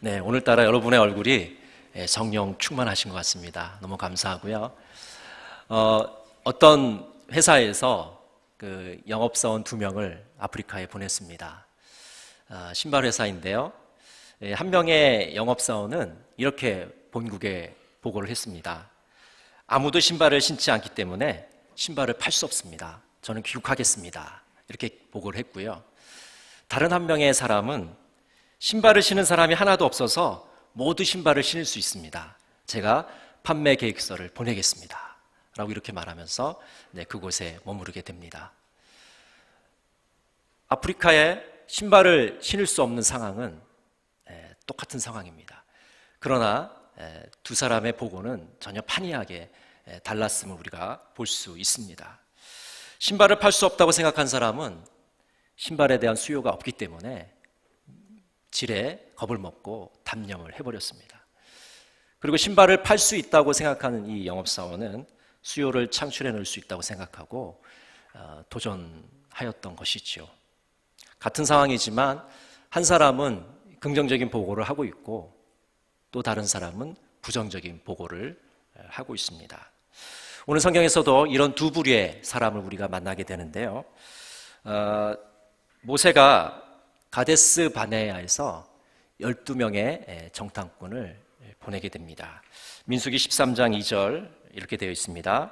네, 오늘따라 여러분의 얼굴이 성령 충만하신 것 같습니다. 너무 감사하고요. 어떤 회사에서 그 영업사원 2명을 아프리카에 보냈습니다. 신발 회사인데요. 한 명의 영업사원은 이렇게 본국에 보고를 했습니다. 아무도 신발을 신지 않기 때문에 신발을 팔 수 없습니다. 저는 귀국하겠습니다. 이렇게 보고를 했고요. 다른 한 명의 사람은 신발을 신는 사람이 하나도 없어서 모두 신발을 신을 수 있습니다. 제가 판매 계획서를 보내겠습니다. 라고 이렇게 말하면서 그곳에 머무르게 됩니다. 아프리카에 신발을 신을 수 없는 상황은 똑같은 상황입니다. 그러나 두 사람의 보고는 전혀 판이하게 달랐음을 우리가 볼 수 있습니다. 신발을 팔 수 없다고 생각한 사람은 신발에 대한 수요가 없기 때문에 질에 겁을 먹고 단념을 해버렸습니다. 그리고 신발을 팔 수 있다고 생각하는 이 영업사원은 수요를 창출해 놓을 수 있다고 생각하고 도전하였던 것이죠. 같은 상황이지만 한 사람은 긍정적인 보고를 하고 있고 또 다른 사람은 부정적인 보고를 하고 있습니다. 오늘 성경에서도 이런 두 부류의 사람을 우리가 만나게 되는데요. 모세가 가데스 바네아에서 12명의 정탐꾼을 보내게 됩니다. 민수기 13장 2절 이렇게 되어 있습니다.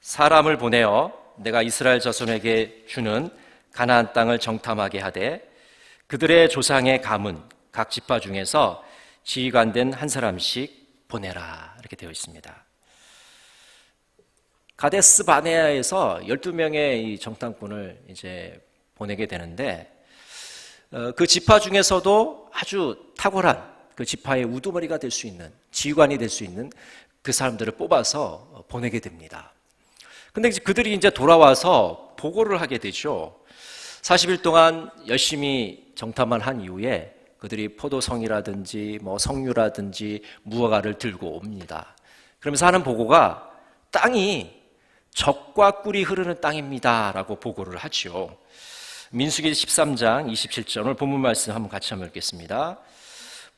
사람을 보내어 내가 이스라엘 자손에게 주는 가나안 땅을 정탐하게 하되 그들의 조상의 가문 각 지파 중에서 지휘관된 한 사람씩 보내라 이렇게 되어 있습니다. 가데스 바네아에서 12명의 이 정탐꾼을 이제 보내게 되는데 그 지파 중에서도 아주 탁월한 그 지파의 우두머리가 될 수 있는 지휘관이 될 수 있는 그 사람들을 뽑아서 보내게 됩니다. 근데 그들이 이제 돌아와서 보고를 하게 되죠. 40일 동안 열심히 정탐을 한 이후에 그들이 포도성이라든지 석류라든지 무화과를 들고 옵니다. 그러면서 하는 보고가 땅이 젖과 꿀이 흐르는 땅입니다 라고 보고를 하죠. 민수기 13장 27절 오늘 본문 말씀 한번 같이 한번 읽겠습니다.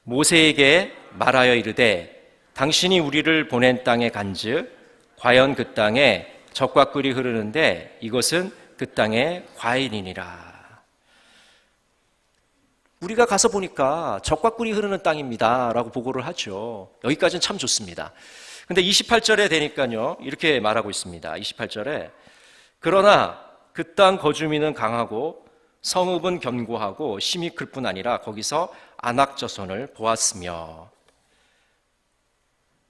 모세에게 말하여 이르되 당신이 우리를 보낸 땅에 간즉 과연 그 땅에 젖과 꿀이 흐르는데 이것은 그 땅의 과일이니라. 우리가 가서 보니까 젖과 꿀이 흐르는 땅입니다 라고 보고를 하죠. 여기까지는 참 좋습니다. 근데 28절에 되니까요 이렇게 말하고 있습니다. 28절에 그러나 그 땅 거주민은 강하고 성읍은 견고하고 심히 클 뿐 아니라 거기서 아낙 자손을 보았으며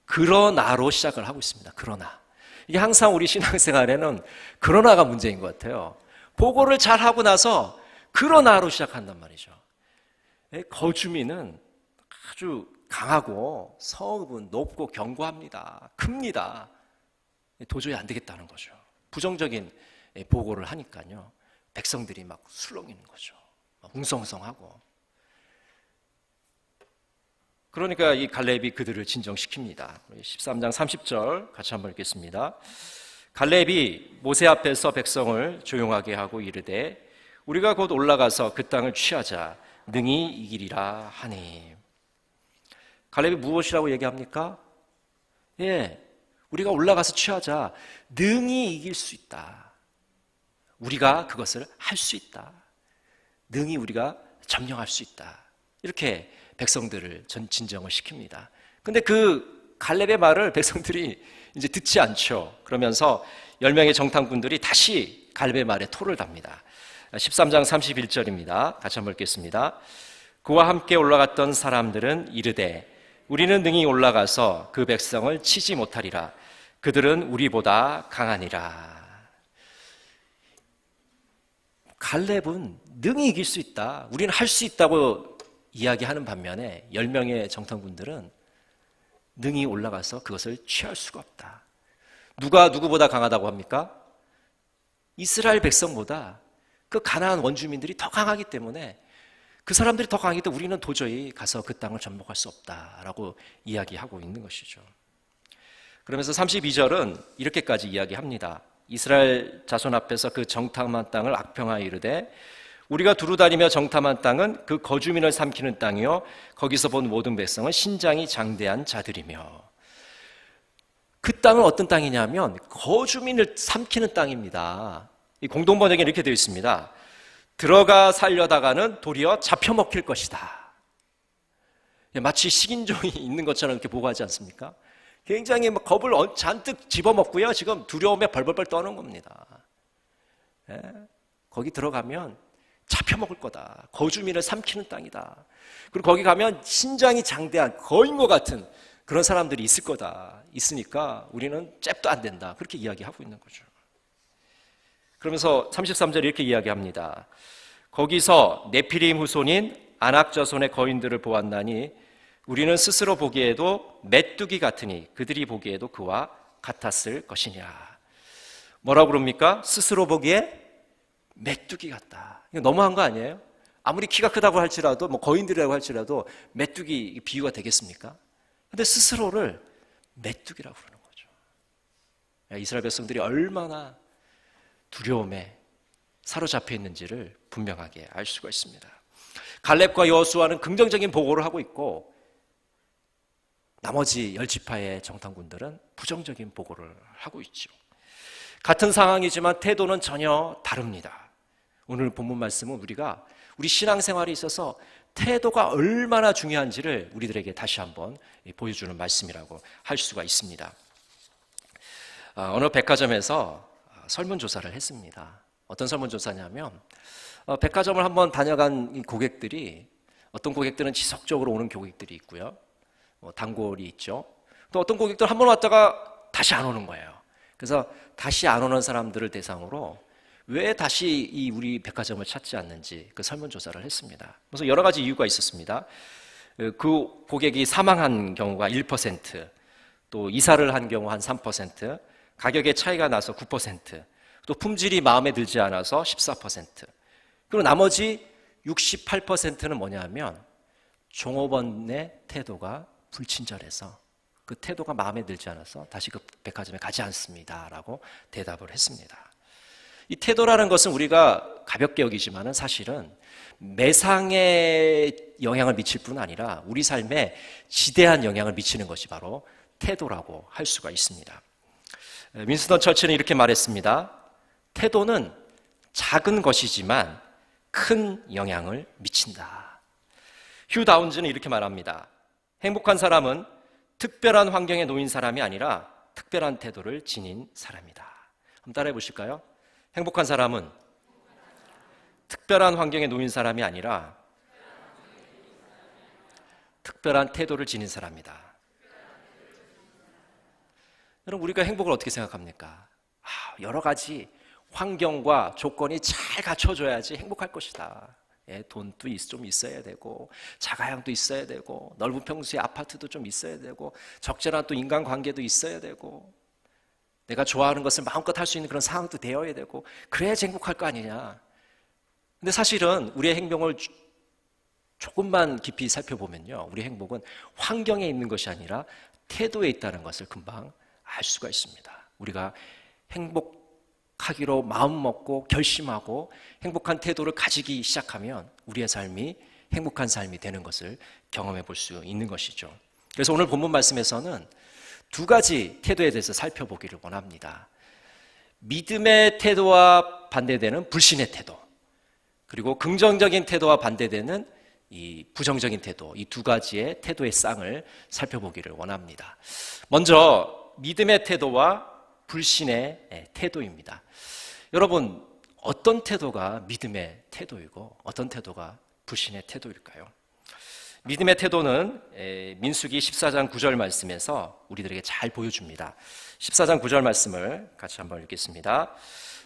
그러나로 시작을 하고 있습니다. 그러나 이게 항상 우리 신앙생활에는 그러나가 문제인 것 같아요. 보고를 잘 하고 나서 그러나로 시작한단 말이죠. 거주민은 아주 강하고 성읍은 높고 견고합니다. 큽니다. 도저히 안 되겠다는 거죠. 부정적인 보고를 하니까요. 백성들이 막 술렁이는 거죠. 웅성웅성하고. 그러니까 이 갈렙이 그들을 진정시킵니다. 13장 30절 같이 한번 읽겠습니다. 갈렙이 모세 앞에서 백성을 조용하게 하고 이르되 우리가 곧 올라가서 그 땅을 취하자 능히 이기리라 하니. 갈렙이 무엇이라고 얘기합니까? 우리가 올라가서 취하자 능히 이길 수 있다. 우리가 그것을 할 수 있다. 능히 우리가 점령할 수 있다. 이렇게 백성들을 진정을 시킵니다. 근데 그 갈렙의 말을 백성들이 이제 듣지 않죠. 그러면서 10명의 정탐꾼들이 다시 갈렙의 말에 토를 답니다. 13장 31절입니다. 같이 한번 읽겠습니다. 그와 함께 올라갔던 사람들은 이르되 우리는 능히 올라가서 그 백성을 치지 못하리라. 그들은 우리보다 강하니라. 갈렙은 능히 이길 수 있다. 우리는 할 수 있다고 이야기하는 반면에 10명의 정탐꾼들은 능히 올라가서 그것을 취할 수가 없다. 누가 누구보다 강하다고 합니까? 이스라엘 백성보다 그 가나안 원주민들이 더 강하기 때문에 그 사람들이 더 강하기 때문에 우리는 도저히 가서 그 땅을 정복할 수 없다라고 이야기하고 있는 것이죠. 그러면서 32절은 이렇게까지 이야기합니다. 이스라엘 자손 앞에서 그 정탐한 땅을 악평하여 이르되 우리가 두루다니며 정탐한 땅은 그 거주민을 삼키는 땅이요 거기서 본 모든 백성은 신장이 장대한 자들이며. 그 땅은 어떤 땅이냐면 거주민을 삼키는 땅입니다. 이 공동번역에 이렇게 되어 있습니다. 들어가 살려다가는 도리어 잡혀 먹힐 것이다. 마치 식인종이 있는 것처럼 이렇게 보고하지 않습니까? 굉장히 막 겁을 잔뜩 집어먹고요. 지금 두려움에 벌벌벌 떠는 겁니다. 예? 거기 들어가면 잡혀 먹을 거다. 거주민을 삼키는 땅이다. 그리고 거기 가면 신장이 장대한 거인과 같은 그런 사람들이 있을 거다. 있으니까 우리는 잽도 안 된다. 그렇게 이야기하고 있는 거죠. 그러면서 33절에 이렇게 이야기합니다. 거기서 네피림 후손인 아낙 자손의 거인들을 보았나니 우리는 스스로 보기에도 메뚜기 같으니 그들이 보기에도 그와 같았을 것이니라. 뭐라고 그럽니까? 스스로 보기에 메뚜기 같다. 이거 너무한 거 아니에요? 아무리 키가 크다고 할지라도 뭐 거인들이라고 할지라도 메뚜기 비유가 되겠습니까? 근데 스스로를 메뚜기라고 부르는 거죠. 이스라엘 백성들이 얼마나 두려움에 사로잡혀 있는지를 분명하게 알 수가 있습니다. 갈렙과 여호수아는 긍정적인 보고를 하고 있고 나머지 10지파의 정탐군들은 부정적인 보고를 하고 있죠. 같은 상황이지만 태도는 전혀 다릅니다. 오늘 본문 말씀은 우리 신앙생활에 있어서 태도가 얼마나 중요한지를 우리들에게 다시 한번 보여주는 말씀이라고 할 수가 있습니다. 어느 백화점에서 설문조사를 했습니다. 어떤 설문조사냐면 백화점을 한번 다녀간 고객들이 어떤 고객들은 지속적으로 오는 고객들이 있고요. 단골이 있죠. 또 어떤 고객들은 한번 왔다가 다시 안 오는 거예요. 그래서 다시 안 오는 사람들을 대상으로 왜 다시 우리 백화점을 찾지 않는지 그 설문조사를 했습니다. 그래서 여러 가지 이유가 있었습니다. 그 고객이 사망한 경우가 1%, 또 이사를 한 경우 한 3%, 가격의 차이가 나서 9%, 또 품질이 마음에 들지 않아서 14%, 그리고 나머지 68%는 뭐냐면 종업원의 태도가 불친절해서 그 태도가 마음에 들지 않아서 다시 그 백화점에 가지 않습니다라고 대답을 했습니다. 이 태도라는 것은 우리가 가볍게 여기지만은 사실은 매상에 영향을 미칠 뿐 아니라 우리 삶에 지대한 영향을 미치는 것이 바로 태도라고 할 수가 있습니다. 윈스턴 처칠은 이렇게 말했습니다. 태도는 작은 것이지만 큰 영향을 미친다. 휴 다운즈는 이렇게 말합니다. 행복한 사람은 특별한 환경에 놓인 사람이 아니라 특별한 태도를 지닌 사람이다. 한번 따라해 보실까요? 행복한 사람은 특별한 환경에 놓인 사람이 아니라 특별한 태도를 지닌 사람이다. 여러분, 우리가 행복을 어떻게 생각합니까? 여러 가지 환경과 조건이 잘 갖춰져야지 행복할 것이다. 돈도 좀 있어야 되고 자가양도 있어야 되고 넓은 평수의 아파트도 좀 있어야 되고 적절한 또 인간관계도 있어야 되고 내가 좋아하는 것을 마음껏 할 수 있는 그런 상황도 되어야 되고 그래야지 행복할 거 아니냐. 근데 사실은 우리의 행복을 조금만 깊이 살펴보면요, 우리 행복은 환경에 있는 것이 아니라 태도에 있다는 것을 금방 알 수가 있습니다. 우리가 행복하기로 마음먹고 결심하고 행복한 태도를 가지기 시작하면 우리의 삶이 행복한 삶이 되는 것을 경험해 볼 수 있는 것이죠. 그래서 오늘 본문 말씀에서는 두 가지 태도에 대해서 살펴보기를 원합니다. 믿음의 태도와 반대되는 불신의 태도, 그리고 긍정적인 태도와 반대되는 이 부정적인 태도, 이 두 가지의 태도의 쌍을 살펴보기를 원합니다. 먼저 믿음의 태도와 불신의 태도입니다. 여러분, 어떤 태도가 믿음의 태도이고 어떤 태도가 불신의 태도일까요? 믿음의 태도는 민수기 14장 9절 말씀에서 우리들에게 잘 보여줍니다. 14장 9절 말씀을 같이 한번 읽겠습니다.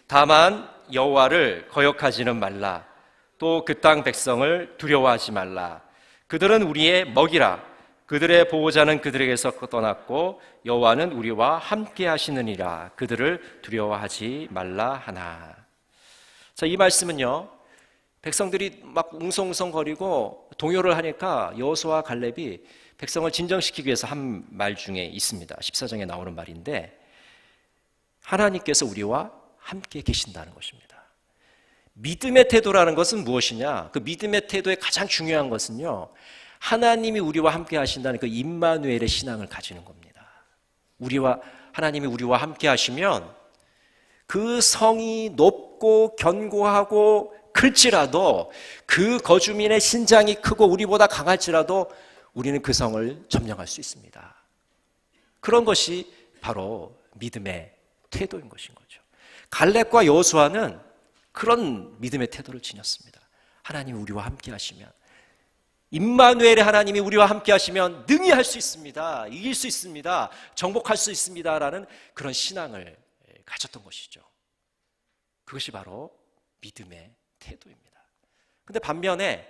다만 여호와를 거역하지는 말라. 또 그 땅 백성을 두려워하지 말라. 그들은 우리의 먹이라. 그들의 보호자는 그들에게서 떠났고 여호와는 우리와 함께 하시느니라. 그들을 두려워하지 말라 하나. 자, 이 말씀은요, 백성들이 막 웅성웅성거리고 동요를 하니까 여호수아와 갈렙이 백성을 진정시키기 위해서 한 말 중에 있습니다. 14장에 나오는 말인데, 하나님께서 우리와 함께 계신다는 것입니다. 믿음의 태도라는 것은 무엇이냐? 그 믿음의 태도의 가장 중요한 것은요, 하나님이 우리와 함께 하신다는 그 임마누엘의 신앙을 가지는 겁니다. 하나님이 우리와 함께 하시면 그 성이 높고 견고하고 클지라도, 그 거주민의 신장이 크고 우리보다 강할지라도 우리는 그 성을 점령할 수 있습니다. 그런 것이 바로 믿음의 태도인 것인 거죠. 갈렙과 여호수아는 그런 믿음의 태도를 지녔습니다. 하나님이 우리와 함께 하시면, 임마누엘의 하나님이 우리와 함께 하시면 능히 할 수 있습니다. 이길 수 있습니다. 정복할 수 있습니다라는 그런 신앙을 가졌던 것이죠. 그것이 바로 믿음의 태도입니다. 근데 반면에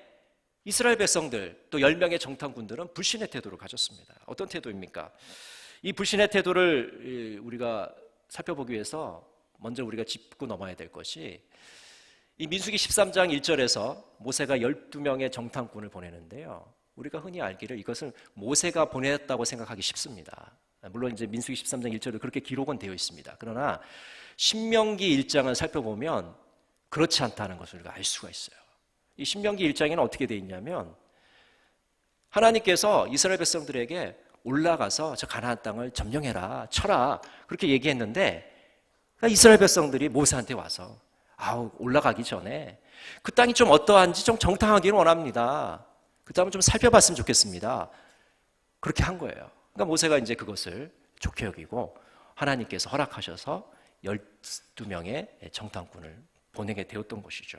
이스라엘 백성들, 또 10명의 정탐꾼들은 불신의 태도를 가졌습니다. 어떤 태도입니까? 이 불신의 태도를 우리가 살펴보기 위해서 먼저 우리가 짚고 넘어야 될 것이, 이 민수기 13장 1절에서 모세가 12명의 정탐꾼을 보내는데요, 우리가 흔히 알기를 이것은 모세가 보냈다고 생각하기 쉽습니다. 물론 이제 민수기 13장 1절에 그렇게 기록은 되어 있습니다. 그러나 신명기 1장을 살펴보면 그렇지 않다는 것을 우리가 알 수가 있어요. 이 신명기 1장에는 어떻게 되어 있냐면, 하나님께서 이스라엘 백성들에게 올라가서 저 가나안 땅을 점령해라, 쳐라, 그렇게 얘기했는데, 이스라엘 백성들이 모세한테 와서 올라가기 전에 그 땅이 좀 어떠한지 좀 정탐하기를 원합니다. 그 땅을 좀 살펴봤으면 좋겠습니다. 그렇게 한 거예요. 그러니까 모세가 이제 그것을 좋게 여기고 하나님께서 허락하셔서 12명의 정탐꾼을 보내게 되었던 것이죠.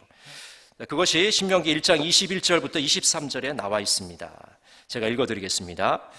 그것이 신명기 1장 21절부터 23절에 나와 있습니다. 제가 읽어드리겠습니다.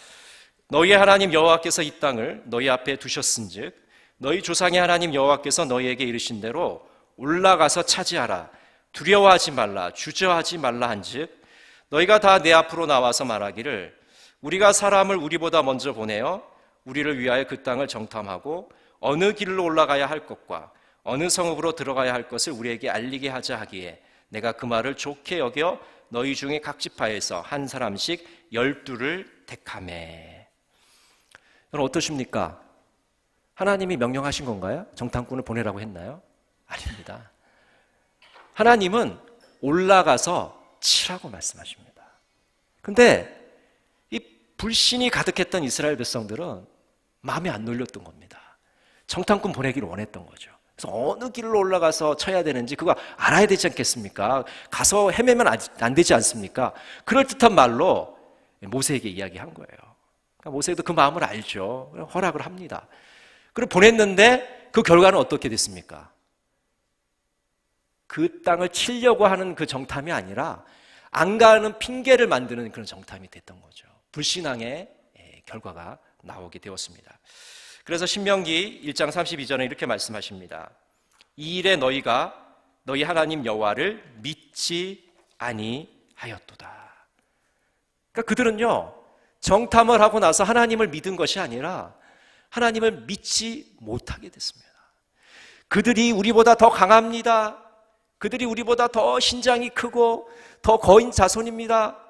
너희의 하나님 여호와께서 이 땅을 너희 앞에 두셨은즉 너희 조상의 하나님 여호와께서 너희에게 이르신 대로 올라가서 차지하라. 두려워하지 말라, 주저하지 말라 한즉 너희가 다 내 앞으로 나와서 말하기를 우리가 사람을 우리보다 먼저 보내어 우리를 위하여 그 땅을 정탐하고 어느 길로 올라가야 할 것과 어느 성읍으로 들어가야 할 것을 우리에게 알리게 하자 하기에 내가 그 말을 좋게 여겨 너희 중에 각 지파에서 한 사람씩 12를 택하매. 여러분 어떠십니까? 하나님이 명령하신 건가요? 정탐꾼을 보내라고 했나요? 아닙니다. 하나님은 올라가서 치라고 말씀하십니다. 근데 이 불신이 가득했던 이스라엘 백성들은 마음에 안 놀렸던 겁니다. 정탐꾼 보내기를 원했던 거죠. 그래서 어느 길로 올라가서 쳐야 되는지 그거 알아야 되지 않겠습니까? 가서 헤매면 안 되지 않습니까? 그럴듯한 말로 모세에게 이야기한 거예요. 그러니까 모세도 그 마음을 알죠. 허락을 합니다. 그리고 보냈는데 그 결과는 어떻게 됐습니까? 그 땅을 치려고 하는 그 정탐이 아니라 안 가는 핑계를 만드는 그런 정탐이 됐던 거죠. 불신앙의 결과가 나오게 되었습니다. 그래서 신명기 1장 32절에 이렇게 말씀하십니다. 이 일에 너희가 너희 하나님 여호와를 믿지 아니하였도다. 그러니까 그들은요, 정탐을 하고 나서 하나님을 믿은 것이 아니라 하나님을 믿지 못하게 됐습니다. 그들이 우리보다 더 강합니다. 그들이 우리보다 더 신장이 크고 더 거인 자손입니다.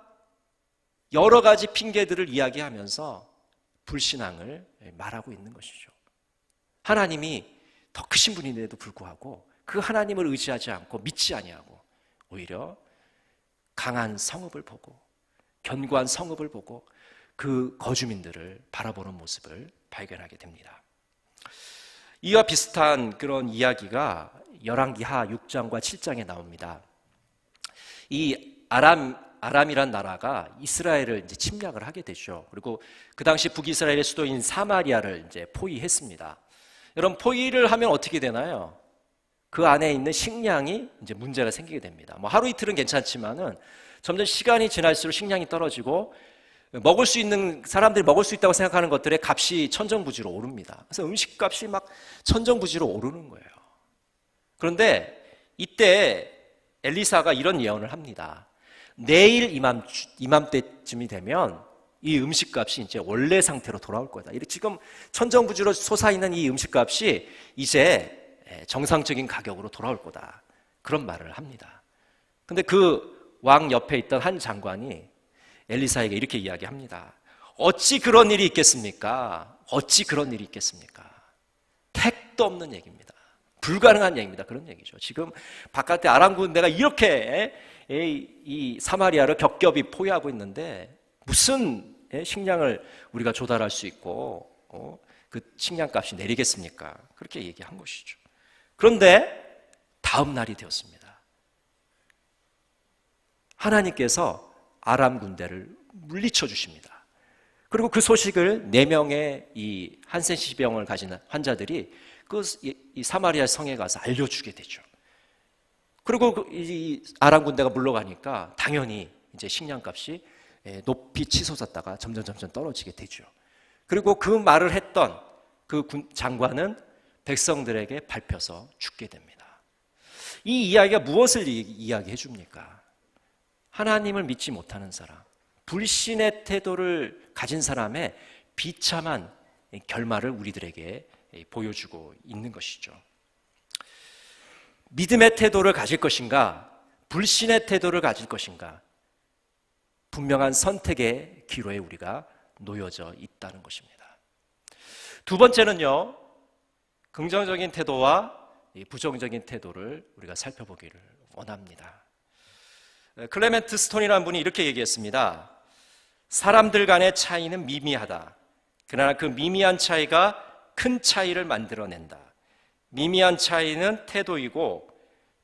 여러 가지 핑계들을 이야기하면서 불신앙을 말하고 있는 것이죠. 하나님이 더 크신 분인데도 불구하고 그 하나님을 의지하지 않고 믿지 아니하고 오히려 강한 성읍을 보고 견고한 성읍을 보고 그 거주민들을 바라보는 모습을 발견하게 됩니다. 이와 비슷한 그런 이야기가 열왕기하 6장과 7장에 나옵니다. 이 아람이란 나라가 이스라엘을 이제 침략을 하게 되죠. 그리고 그 당시 북이스라엘의 수도인 사마리아를 이제 포위했습니다. 여러분, 포위를 하면 어떻게 되나요? 그 안에 있는 식량이 이제 문제가 생기게 됩니다. 뭐 하루 이틀은 괜찮지만은 점점 시간이 지날수록 식량이 떨어지고 먹을 수 있는 사람들이 먹을 수 있다고 생각하는 것들의 값이 천정부지로 오릅니다. 그래서 음식값이 막 천정부지로 오르는 거예요. 그런데 이때 엘리사가 이런 예언을 합니다. 내일 이맘때쯤이 되면 이 음식값이 이제 원래 상태로 돌아올 거다. 지금 천정부지로 솟아있는 이 음식값이 이제 정상적인 가격으로 돌아올 거다. 그런 말을 합니다. 근데 그 왕 옆에 있던 한 장관이 엘리사에게 이렇게 이야기합니다. 어찌 그런 일이 있겠습니까? 어찌 그런 일이 있겠습니까? 택도 없는 얘기입니다. 불가능한 얘기입니다. 그런 얘기죠. 지금 바깥에 아람 군대가 이렇게 이 사마리아를 겹겹이 포위하고 있는데 무슨 식량을 우리가 조달할 수 있고 그 식량값이 내리겠습니까? 그렇게 얘기한 것이죠. 그런데 다음 날이 되었습니다. 하나님께서 아람 군대를 물리쳐 주십니다. 그리고 그 소식을 4명의 이 한센시병을 가진 환자들이 이 사마리아 성에 가서 알려주게 되죠. 그리고 이 아람 군대가 물러가니까 당연히 이제 식량값이 높이 치솟았다가 점점 떨어지게 되죠. 그리고 그 말을 했던 그 장관은 백성들에게 밟혀서 죽게 됩니다. 이 이야기가 무엇을 이야기해 줍니까? 하나님을 믿지 못하는 사람, 불신의 태도를 가진 사람의 비참한 결말을 우리들에게 보여주고 있는 것이죠. 믿음의 태도를 가질 것인가, 불신의 태도를 가질 것인가, 분명한 선택의 기로에 우리가 놓여져 있다는 것입니다. 두 번째는요, 긍정적인 태도와 부정적인 태도를 우리가 살펴보기를 원합니다. 클레멘트 스톤이라는 분이 이렇게 얘기했습니다. 사람들 간의 차이는 미미하다. 그러나 그 미미한 차이가 큰 차이를 만들어낸다. 미미한 차이는 태도이고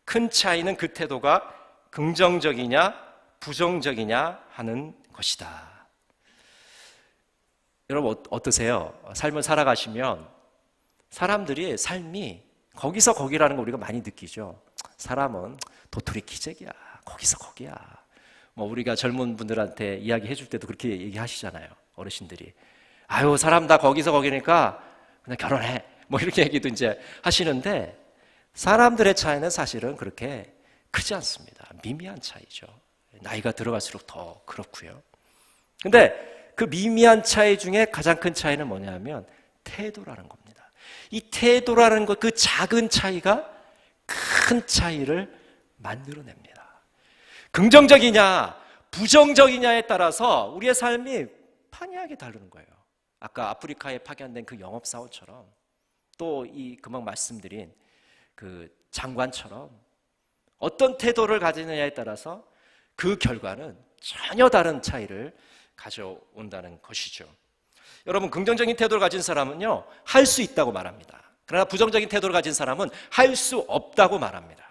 큰 차이는 그 태도가 긍정적이냐 부정적이냐 하는 것이다. 여러분 어떠세요? 삶을 살아가시면 사람들이 삶이 거기서 거기라는 걸 우리가 많이 느끼죠. 사람은 도토리 키재기야. 거기서 거기야. 뭐 우리가 젊은 분들한테 이야기해 줄 때도 그렇게 얘기하시잖아요. 어르신들이. 아유, 사람 다 거기서 거기니까 그냥 결혼해. 뭐 이렇게 얘기도 이제 하시는데 사람들의 차이는 사실은 그렇게 크지 않습니다. 미미한 차이죠. 나이가 들어갈수록 더 그렇고요. 근데 그 미미한 차이 중에 가장 큰 차이는 뭐냐면 태도라는 겁니다. 이 태도라는 것, 그 작은 차이가 큰 차이를 만들어냅니다. 긍정적이냐 부정적이냐에 따라서 우리의 삶이 판이하게 다르는 거예요. 아까 아프리카에 파견된 그 영업사원처럼 또 이 금방 말씀드린 그 장관처럼 어떤 태도를 가지느냐에 따라서 그 결과는 전혀 다른 차이를 가져온다는 것이죠. 여러분, 긍정적인 태도를 가진 사람은요, 할 수 있다고 말합니다. 그러나 부정적인 태도를 가진 사람은 할 수 없다고 말합니다.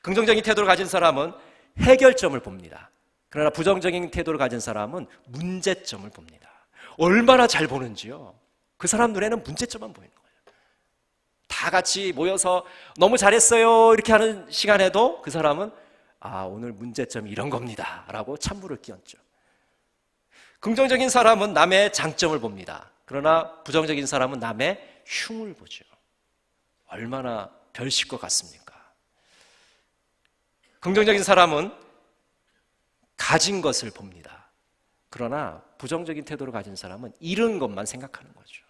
긍정적인 태도를 가진 사람은 해결점을 봅니다. 그러나 부정적인 태도를 가진 사람은 문제점을 봅니다. 얼마나 잘 보는지요. 그 사람 눈에는 문제점만 보이는 거예요. 다 같이 모여서 너무 잘했어요 이렇게 하는 시간에도 그 사람은 오늘 문제점이 이런 겁니다 라고 찬물을 끼얹죠. 긍정적인 사람은 남의 장점을 봅니다. 그러나 부정적인 사람은 남의 흉을 보죠. 얼마나 별실 것 같습니까? 긍정적인 사람은 가진 것을 봅니다. 그러나 부정적인 태도를 가진 사람은 잃은 것만 생각하는 거죠.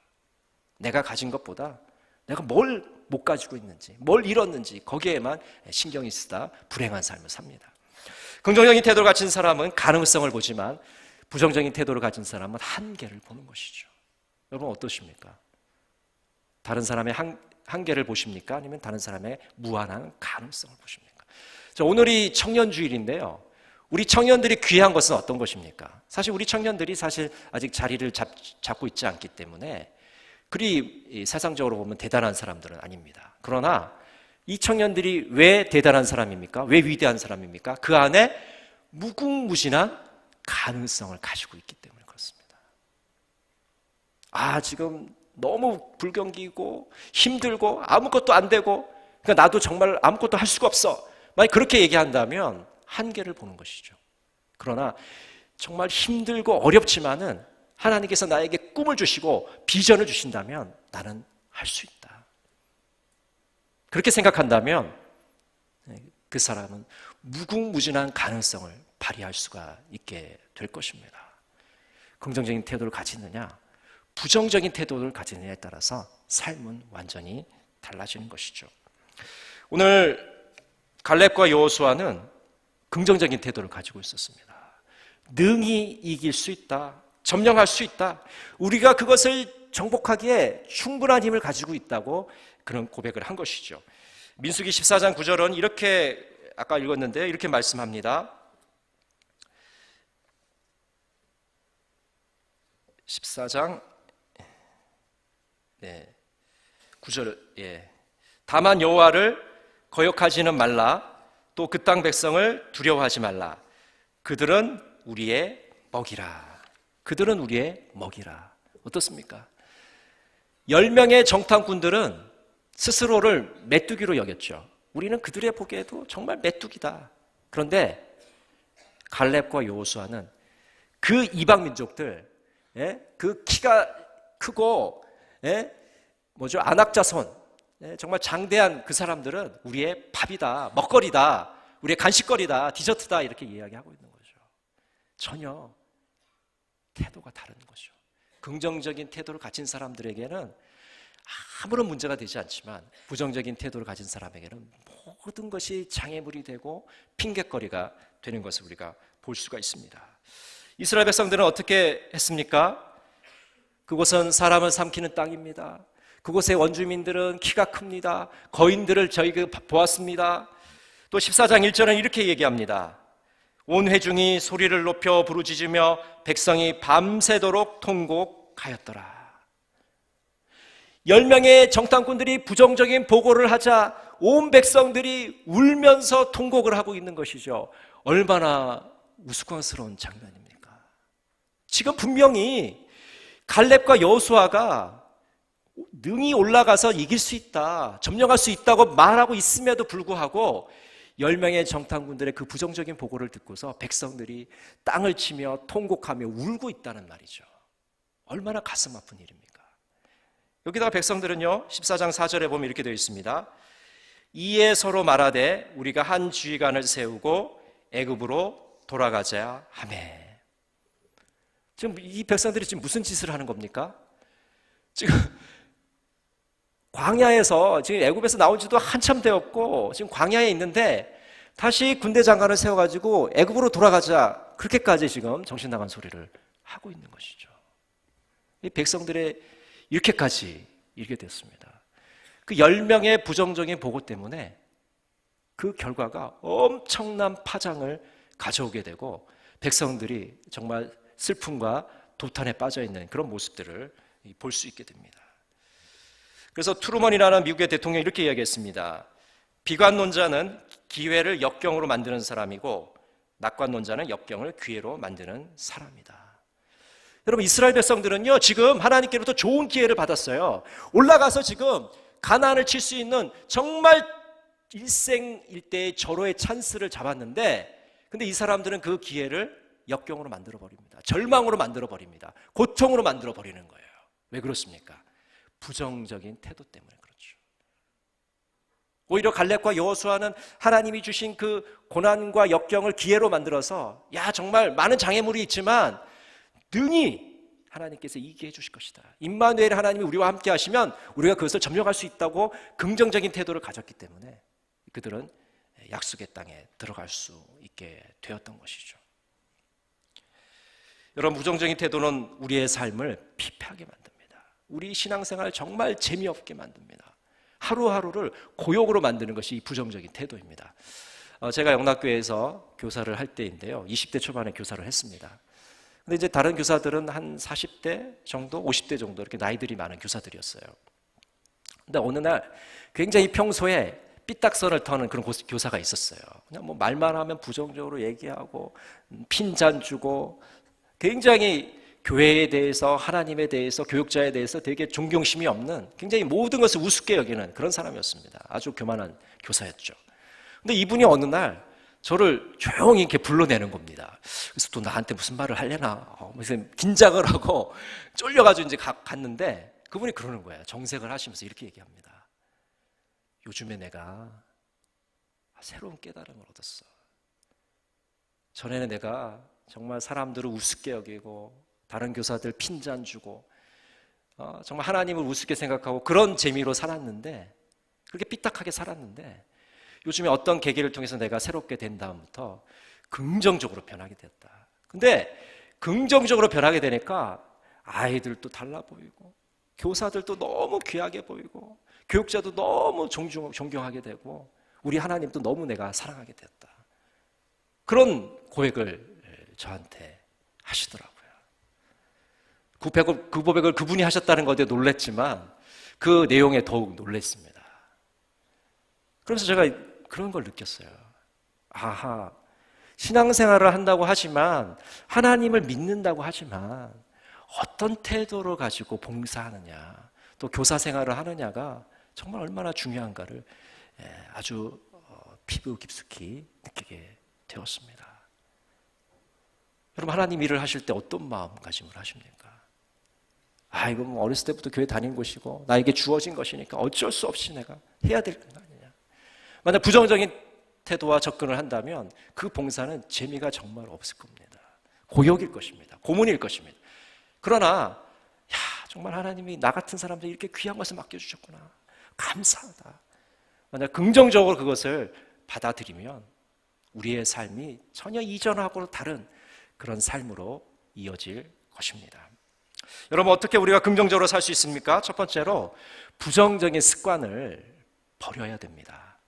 내가 가진 것보다 내가 뭘 못 가지고 있는지, 뭘 잃었는지 거기에만 신경이 쓰다 불행한 삶을 삽니다. 긍정적인 태도를 가진 사람은 가능성을 보지만 부정적인 태도를 가진 사람은 한계를 보는 것이죠. 여러분 어떠십니까? 다른 사람의 한계를 보십니까? 아니면 다른 사람의 무한한 가능성을 보십니까? 자, 오늘이 청년주일인데요. 우리 청년들이 귀한 것은 어떤 것입니까? 사실 우리 청년들이 아직 자리를 잡고 있지 않기 때문에 그리 세상적으로 보면 대단한 사람들은 아닙니다. 그러나 이 청년들이 왜 대단한 사람입니까? 왜 위대한 사람입니까? 그 안에 무궁무진한 가능성을 가지고 있기 때문에 그렇습니다. 지금 너무 불경기고 힘들고 아무것도 안 되고 그러니까 나도 정말 아무것도 할 수가 없어. 만약 그렇게 얘기한다면 한계를 보는 것이죠. 그러나 정말 힘들고 어렵지만은 하나님께서 나에게 꿈을 주시고 비전을 주신다면 나는 할 수 있다. 그렇게 생각한다면 그 사람은 무궁무진한 가능성을 발휘할 수가 있게 될 것입니다. 긍정적인 태도를 가지느냐 부정적인 태도를 가지느냐에 따라서 삶은 완전히 달라지는 것이죠. 오늘 갈렙과 여호수아는 긍정적인 태도를 가지고 있었습니다. 능히 이길 수 있다. 점령할 수 있다. 우리가 그것을 정복하기에 충분한 힘을 가지고 있다고 그런 고백을 한 것이죠. 민수기 14장 9절은 이렇게 아까 읽었는데 이렇게 말씀합니다. 14장 9절 다만 여호와를 거역하지는 말라. 또 그 땅 백성을 두려워하지 말라. 그들은 우리의 먹이라. 그들은 우리의 먹이라. 어떻습니까? 10명의 정탐꾼들은 스스로를 메뚜기로 여겼죠. 우리는 그들의 보기에도 정말 메뚜기다. 그런데 갈렙과 여호수아는 그 이방 민족들, 그 키가 크고 안악자손, 정말 장대한 그 사람들은 우리의 밥이다, 먹거리다, 우리의 간식거리다, 디저트다 이렇게 이야기하고 있는 거죠. 전혀 태도가 다른 거죠. 긍정적인 태도를 가진 사람들에게는 아무런 문제가 되지 않지만 부정적인 태도를 가진 사람에게는 모든 것이 장애물이 되고 핑곗거리가 되는 것을 우리가 볼 수가 있습니다. 이스라엘 백성들은 어떻게 했습니까? 그곳은 사람을 삼키는 땅입니다. 그곳의 원주민들은 키가 큽니다. 거인들을 저희가 보았습니다. 또 14장 1절은 이렇게 얘기합니다. 온 회중이 소리를 높여 부르짖으며 백성이 밤새도록 통곡하였더라. 10명의 정탐꾼들이 부정적인 보고를 하자 온 백성들이 울면서 통곡을 하고 있는 것이죠. 얼마나 우스꽝스러운 장면입니까? 지금 분명히 갈렙과 여호수아가 능히 올라가서 이길 수 있다, 점령할 수 있다고 말하고 있음에도 불구하고 10명의 정탐꾼들의 그 부정적인 보고를 듣고서 백성들이 땅을 치며 통곡하며 울고 있다는 말이죠. 얼마나 가슴 아픈 일입니까? 여기다가 백성들은요 14장 4절에 보면 이렇게 되어 있습니다. 이에 서로 말하되 우리가 한 주의관을 세우고 애굽으로 돌아가자 하매. 지금 이 백성들이 지금 무슨 짓을 하는 겁니까? 지금 광야에서 지금 애굽에서 나온 지도 한참 되었고 지금 광야에 있는데 다시 군대 장관을 세워가지고 애굽으로 돌아가자, 그렇게까지 지금 정신 나간 소리를 하고 있는 것이죠. 이 백성들의 이렇게까지 이르게 됐습니다. 그 10명의 부정적인 보고 때문에 그 결과가 엄청난 파장을 가져오게 되고 백성들이 정말 슬픔과 도탄에 빠져 있는 그런 모습들을 볼 수 있게 됩니다. 그래서 트루먼이라는 미국의 대통령이 이렇게 이야기했습니다. 비관론자는 기회를 역경으로 만드는 사람이고 낙관론자는 역경을 기회로 만드는 사람이다. 여러분, 이스라엘 백성들은요 지금 하나님께로부터 좋은 기회를 받았어요. 올라가서 지금 가나안을 칠 수 있는 정말 일생일대의 절호의 찬스를 잡았는데, 근데 이 사람들은 그 기회를 역경으로 만들어버립니다. 절망으로 만들어버립니다. 고통으로 만들어버리는 거예요. 왜 그렇습니까? 부정적인 태도 때문에 그렇죠. 오히려 갈렙과 여호수아는 하나님이 주신 그 고난과 역경을 기회로 만들어서 야 정말 많은 장애물이 있지만 능히 하나님께서 이기게 해주실 것이다. 임마누엘 하나님이 우리와 함께 하시면 우리가 그것을 점령할 수 있다고 긍정적인 태도를 가졌기 때문에 그들은 약속의 땅에 들어갈 수 있게 되었던 것이죠. 여러분, 부정적인 태도는 우리의 삶을 피폐하게 만듭니다. 우리 신앙생활을 정말 재미없게 만듭니다. 하루하루를 고역으로 만드는 것이 이 부정적인 태도입니다. 제가 영락교회에서 교사를 할 때인데요, 20대 초반에 교사를 했습니다. 근데 이제 다른 교사들은 한 40대 정도, 50대 정도 이렇게 나이들이 많은 교사들이었어요. 근데 어느 날 굉장히 평소에 삐딱선을 터는 그런 교사가 있었어요. 그냥 뭐 말만 하면 부정적으로 얘기하고 핀잔 주고 굉장히 교회에 대해서, 하나님에 대해서, 교육자에 대해서 되게 존경심이 없는, 굉장히 모든 것을 우습게 여기는 그런 사람이었습니다. 아주 교만한 교사였죠. 근데 이분이 어느 날 저를 조용히 이렇게 불러내는 겁니다. 그래서 또 나한테 무슨 말을 하려나 무슨 긴장을 하고 쫄려가지고 이제 갔는데 그분이 그러는 거예요. 정색을 하시면서 이렇게 얘기합니다. 요즘에 내가 새로운 깨달음을 얻었어. 전에는 내가 정말 사람들을 우습게 여기고 다른 교사들 핀잔 주고 정말 하나님을 우습게 생각하고 그런 재미로 살았는데, 그렇게 삐딱하게 살았는데 요즘에 어떤 계기를 통해서 내가 새롭게 된 다음부터 긍정적으로 변하게 됐다. 근데 긍정적으로 변하게 되니까 아이들도 달라 보이고 교사들도 너무 귀하게 보이고 교육자도 너무 존경하게 되고 우리 하나님도 너무 내가 사랑하게 되었다. 그런 고백을 저한테 하시더라고요. 그 고백을 그분이 하셨다는 것에 놀랬지만 그 내용에 더욱 놀랬습니다. 그래서 제가 그런 걸 느꼈어요. 아하, 신앙생활을 한다고 하지만 하나님을 믿는다고 하지만 어떤 태도를 가지고 봉사하느냐 또 교사생활을 하느냐가 정말 얼마나 중요한가를 아주 피부 깊숙이 느끼게 되었습니다. 여러분, 하나님 일을 하실 때 어떤 마음가짐을 하십니까? 이거 뭐 어렸을 때부터 교회 다닌 곳이고 나에게 주어진 것이니까 어쩔 수 없이 내가 해야 될 거 아니냐. 만약 부정적인 태도와 접근을 한다면 그 봉사는 재미가 정말 없을 겁니다. 고역일 것입니다. 고문일 것입니다. 그러나 정말 하나님이 나 같은 사람들 이렇게 귀한 것을 맡겨주셨구나. 감사하다. 만약 긍정적으로 그것을 받아들이면 우리의 삶이 전혀 이전하고는 다른 그런 삶으로 이어질 것입니다. 여러분, 어떻게 우리가 긍정적으로 살 수 있습니까? 첫 번째로 부정적인 습관을 버려야 됩니다.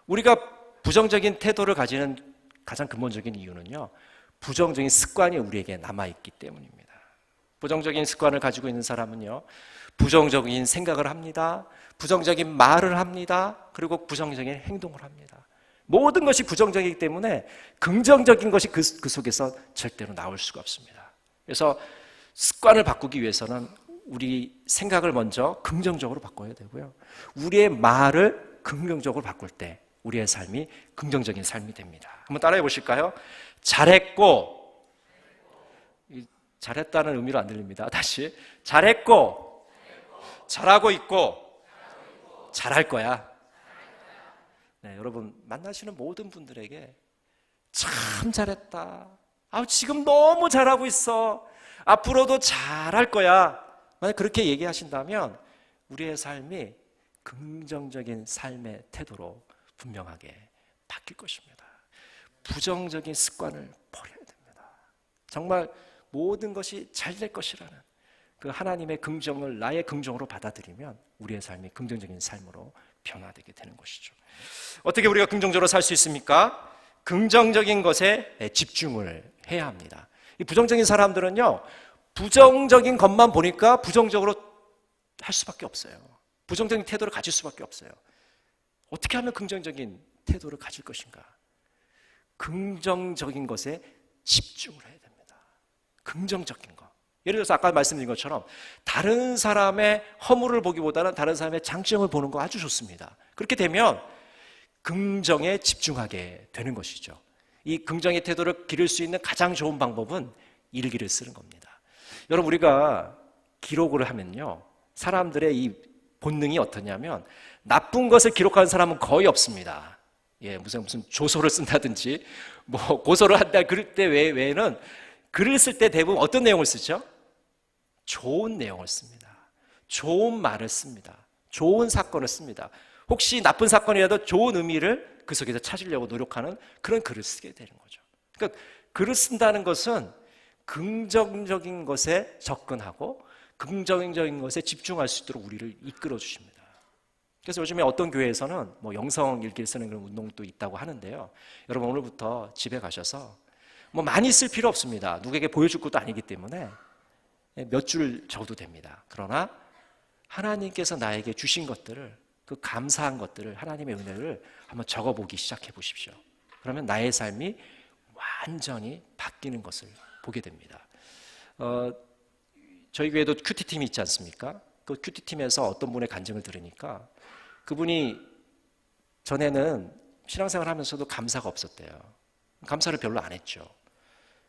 우리가 부정적인 태도를 가지는 가장 근본적인 이유는요, 부정적인 습관이 우리에게 남아있기 때문입니다. 부정적인 습관을 가지고 있는 사람은요, 부정적인 생각을 합니다. 부정적인 말을 합니다. 그리고 부정적인 행동을 합니다. 모든 것이 부정적이기 때문에 긍정적인 것이 그 속에서 절대로 나올 수가 없습니다. 그래서 습관을 바꾸기 위해서는 우리 생각을 먼저 긍정적으로 바꿔야 되고요. 우리의 말을 긍정적으로 바꿀 때 우리의 삶이 긍정적인 삶이 됩니다. 한번 따라해 보실까요? 잘했고, 잘했다는 의미로 안 들립니다. 다시. 잘했고, 잘하고 있고, 잘할 거야. 네, 여러분, 만나시는 모든 분들에게 참 잘했다. 지금 너무 잘하고 있어. 앞으로도 잘할 거야. 만약 그렇게 얘기하신다면 우리의 삶이 긍정적인 삶의 태도로 분명하게 바뀔 것입니다. 부정적인 습관을 버려야 됩니다. 정말 모든 것이 잘 될 것이라는 그 하나님의 긍정을 나의 긍정으로 받아들이면 우리의 삶이 긍정적인 삶으로 변화되게 되는 것이죠. 어떻게 우리가 긍정적으로 살 수 있습니까? 긍정적인 것에 집중을 해야 합니다. 이 부정적인 사람들은요, 부정적인 것만 보니까 부정적으로 할 수밖에 없어요. 부정적인 태도를 가질 수밖에 없어요. 어떻게 하면 긍정적인 태도를 가질 것인가? 긍정적인 것에 집중을 해야 됩니다. 긍정적인 것. 예를 들어서 아까 말씀드린 것처럼 다른 사람의 허물을 보기보다는 다른 사람의 장점을 보는 거 아주 좋습니다. 그렇게 되면 긍정에 집중하게 되는 것이죠. 이 긍정의 태도를 기를 수 있는 가장 좋은 방법은 일기를 쓰는 겁니다. 여러분, 우리가 기록을 하면요, 사람들의 이 본능이 어떠냐면 나쁜 것을 기록하는 사람은 거의 없습니다. 무슨 조소를 쓴다든지 뭐 고소를 한다 그럴 때 외에는 글을 쓸 때 대부분 어떤 내용을 쓰죠? 좋은 내용을 씁니다. 좋은 말을 씁니다. 좋은 사건을 씁니다. 혹시 나쁜 사건이라도 좋은 의미를 그 속에서 찾으려고 노력하는 그런 글을 쓰게 되는 거죠. 그러니까 글을 쓴다는 것은 긍정적인 것에 접근하고 긍정적인 것에 집중할 수 있도록 우리를 이끌어 주십니다. 그래서 요즘에 어떤 교회에서는 뭐 영성 일기를 쓰는 그런 운동도 있다고 하는데요. 여러분, 오늘부터 집에 가셔서 뭐 많이 쓸 필요 없습니다. 누구에게 보여줄 것도 아니기 때문에 몇 줄 적어도 됩니다. 그러나 하나님께서 나에게 주신 것들을, 그 감사한 것들을, 하나님의 은혜를 한번 적어보기 시작해 보십시오. 그러면 나의 삶이 완전히 바뀌는 것을 보게 됩니다. 저희 교회도 큐티팀이 있지 않습니까? 그 큐티팀에서 어떤 분의 간증을 들으니까 그분이 전에는 신앙생활 하면서도 감사가 없었대요. 감사를 별로 안 했죠.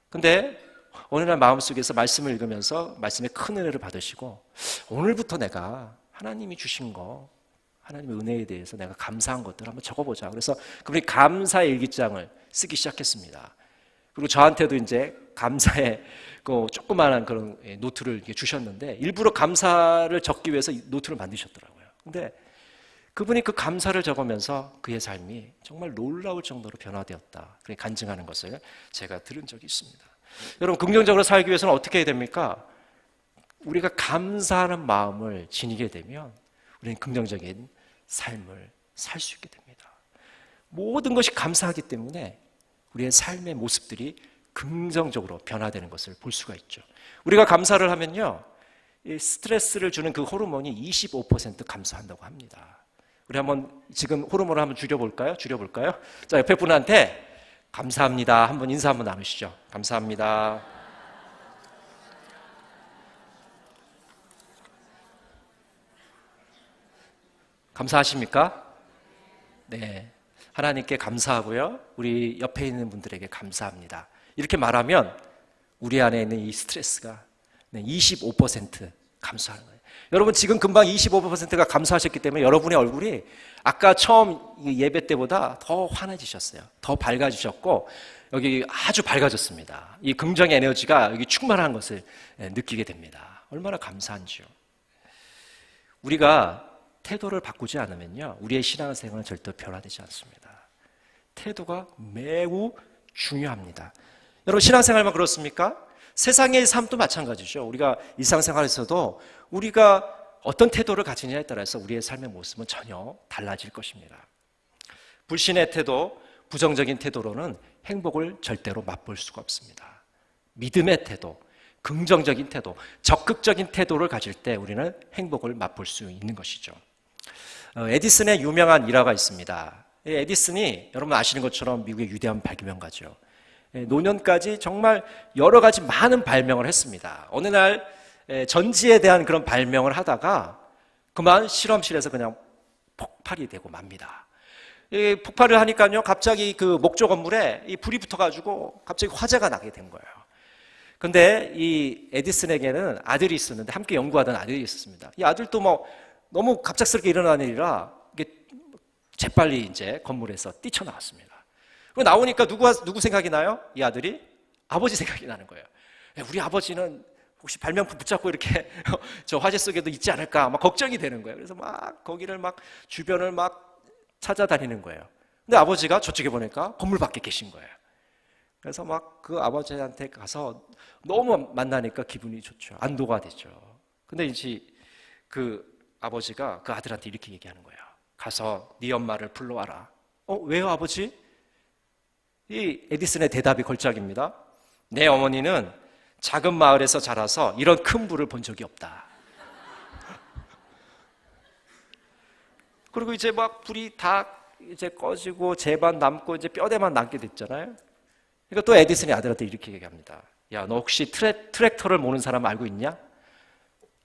근데 어느 날 마음속에서 말씀을 읽으면서 말씀의 큰 은혜를 받으시고 오늘부터 내가 하나님이 주신 거, 하나님의 은혜에 대해서 내가 감사한 것들을 한번 적어보자. 그래서 그분이 감사의 일기장을 쓰기 시작했습니다. 그리고 저한테도 이제 감사의 그 조그마한 그런 노트를 이렇게 주셨는데 일부러 감사를 적기 위해서 노트를 만드셨더라고요. 근데 그분이 그 감사를 적으면서 그의 삶이 정말 놀라울 정도로 변화되었다. 그렇게 간증하는 것을 제가 들은 적이 있습니다. 여러분, 긍정적으로 살기 위해서는 어떻게 해야 됩니까? 우리가 감사하는 마음을 지니게 되면 우리는 긍정적인 삶을 살 수 있게 됩니다. 모든 것이 감사하기 때문에 우리의 삶의 모습들이 긍정적으로 변화되는 것을 볼 수가 있죠. 우리가 감사를 하면요, 이 스트레스를 주는 그 호르몬이 25% 감소한다고 합니다. 우리 한번 지금 호르몬을 한번 줄여볼까요? 자, 옆에 분한테 감사합니다. 한번 인사 한번 나누시죠. 감사합니다. 감사하십니까? 네. 하나님께 감사하고요. 우리 옆에 있는 분들에게 감사합니다. 이렇게 말하면 우리 안에 있는 이 스트레스가 25% 감소하는 거예요. 여러분 지금 금방 25%가 감소하셨기 때문에 여러분의 얼굴이 아까 처음 예배 때보다 더 환해지셨어요. 더 밝아지셨고 여기 아주 밝아졌습니다. 이 긍정의 에너지가 여기 충만한 것을 느끼게 됩니다. 얼마나 감사한지요. 우리가 태도를 바꾸지 않으면요, 우리의 신앙생활은 절대 변화되지 않습니다. 태도가 매우 중요합니다. 여러분 신앙생활만 그렇습니까? 세상의 삶도 마찬가지죠. 우리가 일상생활에서도 우리가 어떤 태도를 가지느냐에 따라서 우리의 삶의 모습은 전혀 달라질 것입니다. 불신의 태도, 부정적인 태도로는 행복을 절대로 맛볼 수가 없습니다. 믿음의 태도, 긍정적인 태도, 적극적인 태도를 가질 때 우리는 행복을 맛볼 수 있는 것이죠. 에디슨의 유명한 일화가 있습니다. 에디슨이 여러분 아시는 것처럼 미국의 위대한 발명가죠. 노년까지 정말 여러 가지 많은 발명을 했습니다. 어느 날 전지에 대한 그런 발명을 하다가 그만 실험실에서 그냥 폭발이 되고 맙니다. 폭발을 하니까요, 갑자기 그 목조 건물에 이 불이 붙어가지고 갑자기 화재가 나게 된 거예요. 근데 이 에디슨에게는 아들이 있었는데 함께 연구하던 아들이 있었습니다. 이 아들도 뭐 너무 갑작스럽게 일어난 일이라 이게 재빨리 이제 건물에서 뛰쳐나왔습니다. 나오니까 누구 생각이 나요? 이 아들이 아버지 생각이 나는 거예요. 우리 아버지는 혹시 발명품 붙잡고 이렇게 저 화재 속에도 있지 않을까 막 걱정이 되는 거예요. 그래서 막 거기를 막 주변을 막 찾아다니는 거예요. 근데 아버지가 저쪽에 보니까 건물 밖에 계신 거예요. 그래서 막 그 아버지한테 가서 너무 만나니까 기분이 좋죠. 안도가 되죠. 근데 이제 그 아버지가 그 아들한테 이렇게 얘기하는 거예요. 가서 네 엄마를 불러와라. 왜요 아버지? 이 에디슨의 대답이 걸작입니다. 내 어머니는 작은 마을에서 자라서 이런 큰 불을 본 적이 없다. 그리고 이제 막 불이 다 이제 꺼지고 재반 남고 이제 뼈대만 남게 됐잖아요. 그러니까 또 에디슨이 아들한테 이렇게 얘기합니다. 야, 너 혹시 트랙터를 모는 사람 알고 있냐?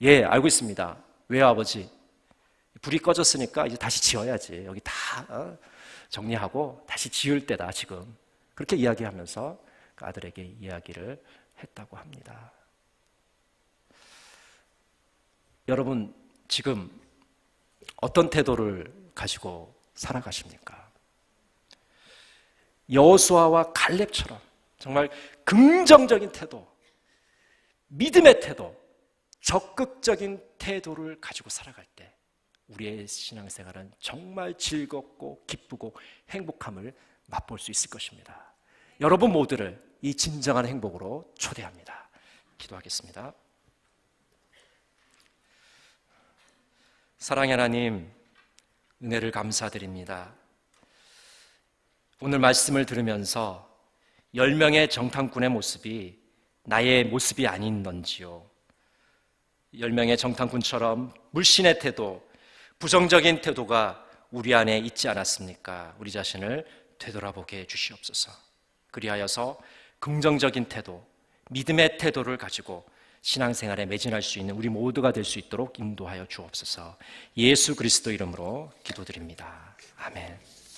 예, 알고 있습니다. 왜요, 아버지? 불이 꺼졌으니까 이제 다시 지어야지. 여기 다 정리하고 다시 지을 때다, 지금. 그렇게 이야기하면서 그 아들에게 이야기를 했다고 합니다. 여러분, 지금 어떤 태도를 가지고 살아가십니까? 여호수아와 갈렙처럼 정말 긍정적인 태도, 믿음의 태도, 적극적인 태도를 가지고 살아갈 때 우리의 신앙생활은 정말 즐겁고 기쁘고 행복함을 맛볼 수 있을 것입니다. 여러분 모두를 이 진정한 행복으로 초대합니다. 기도하겠습니다. 사랑의 하나님, 은혜를 감사드립니다. 오늘 말씀을 들으면서 10명의 정탐꾼의 모습이 나의 모습이 아닌 넌지요. 10명의 정탐꾼처럼 물신의 태도, 부정적인 태도가 우리 안에 있지 않았습니까? 우리 자신을 되돌아보게 해주시옵소서. 그리하여서 긍정적인 태도, 믿음의 태도를 가지고 신앙생활에 매진할 수 있는 우리 모두가 될 수 있도록 인도하여 주옵소서. 예수 그리스도 이름으로 기도드립니다. 아멘.